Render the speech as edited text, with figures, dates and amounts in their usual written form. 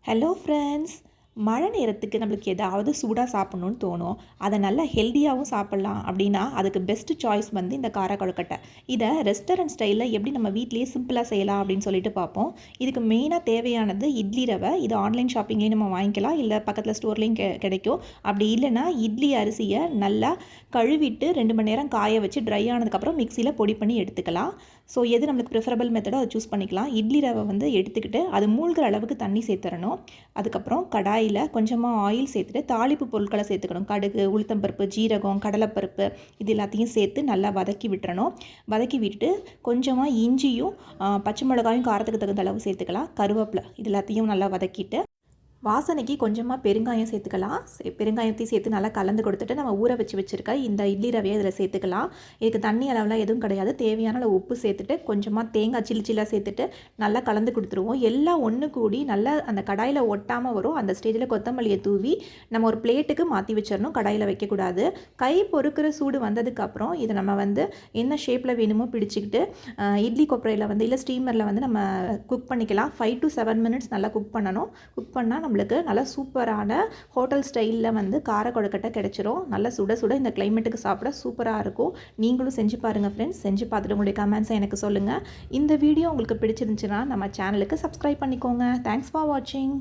Hello friends. மழை நேரத்துக்கு நம்மளுக்கு ஏதாவது சூடாக சாப்பிட்ணுன்னு தோணும். அதை நல்லா ஹெல்த்தியாகவும் சாப்பிட்லாம் அப்படின்னா அதுக்கு பெஸ்ட்டு சாய்ஸ் வந்து இந்த கார கொழுக்கட்டை. இதை ரெஸ்டாரண்ட் ஸ்டைலில் எப்படி நம்ம வீட்டிலேயே சிம்பிளாக செய்யலாம் அப்படின்னு சொல்லிட்டு பார்ப்போம். இதுக்கு மெயினாக தேவையானது இட்லி ரவை. இது ஆன்லைன் ஷாப்பிங்லேயும் நம்ம வாங்கிக்கலாம், இல்லை பக்கத்தில் ஸ்டோர்லேயும் கிடைக்கும். அப்படி இல்லைன்னா இட்லி அரிசியை நல்லா கழுவிட்டு 2 மணி நேரம் காய வச்சு ட்ரை ஆனதுக்கப்புறம் மிக்சியில் பொடி பண்ணி எடுத்துக்கலாம். ஸோ எது நம்மளுக்கு ப்ரிஃபரபிள் மெத்தடோ அதை சூஸ் பண்ணிக்கலாம். இட்லி ரவை வந்து எடுத்துக்கிட்டு அது மூழ்கிற அளவுக்கு தண்ணி சேர்த்துறணும். அதுக்கப்புறம் கடாயில் கொஞ்சமாக ஆயில் சேர்த்துட்டு தாளிப்பு பொருட்களை சேர்த்துக்கணும். கடுகு, உளுத்தம்பருப்பு, ஜீரகம், கடலைப்பருப்பு இது எல்லாத்தையும் சேர்த்து நல்லா வதக்கி விட்டுறணும். வதக்கி விட்டுட்டு கொஞ்சமாக இஞ்சியும் பச்சை மிளகாயும் காரத்துக்கு தகுந்த அளவு சேர்த்துக்கலாம். கருவேப்பிலை இது எல்லாத்தையும் நல்லா வதக்கிட்டு வாசனைக்கு கொஞ்சமாக பெருங்காயம் சேர்த்துக்கலாம். பெருங்காயத்தையும் சேர்த்து நல்லா கலந்து கொடுத்துட்டு நம்ம ஊற வச்சுருக்க இந்த இட்லி ரவையை இதில் சேர்த்துக்கலாம். இதுக்கு தண்ணி அளவுலாம் எதுவும் கிடையாது. தேவையான அளவு உப்பு சேர்த்துட்டு கொஞ்சமாக தேங்காய் சில்லாக சேர்த்துட்டு நல்லா கலந்து கொடுத்துருவோம். எல்லாம் ஒன்று கூடி நல்லா அந்த கடாயில் ஒட்டாமல் வரும். அந்த ஸ்டேஜில் கொத்தமல்லியை தூவி நம்ம ஒரு பிளேட்டுக்கு மாற்றி வச்சிடணும். கடாயில் வைக்கக்கூடாது. கை பொறுக்கிற சூடு வந்ததுக்கப்புறம் இதை நம்ம வந்து என்ன ஷேப்பில் வேணுமோ பிடிச்சிக்கிட்டு இட்லி கொப்பரையில் வந்து இல்லை ஸ்டீமரில் வந்து நம்ம குக் பண்ணிக்கலாம். 5 to 7 minutes நல்லா குக் பண்ணணும். குக் பண்ணால் நம்மளுக்கு நல்லா சூப்பரான ஹோட்டல் ஸ்டைலில் வந்து கார கொழுக்கட்டை கிடச்சிரும். நல்லா சுட சுட இந்த கிளைமேட்டுக்கு சாப்பிட சூப்பராக இருக்கும். நீங்களும் செஞ்சு பாருங்கள் ஃப்ரெண்ட்ஸ். செஞ்சு பார்த்துட்டு உங்களுடைய கமெண்ட்ஸை எனக்கு சொல்லுங்கள். இந்த வீடியோ உங்களுக்கு பிடிச்சிருந்துச்சுன்னா நம்ம சேனலுக்கு சப்ஸ்கிரைப் பண்ணிக்கோங்க. தேங்க்ஸ் ஃபார் வாட்சிங்.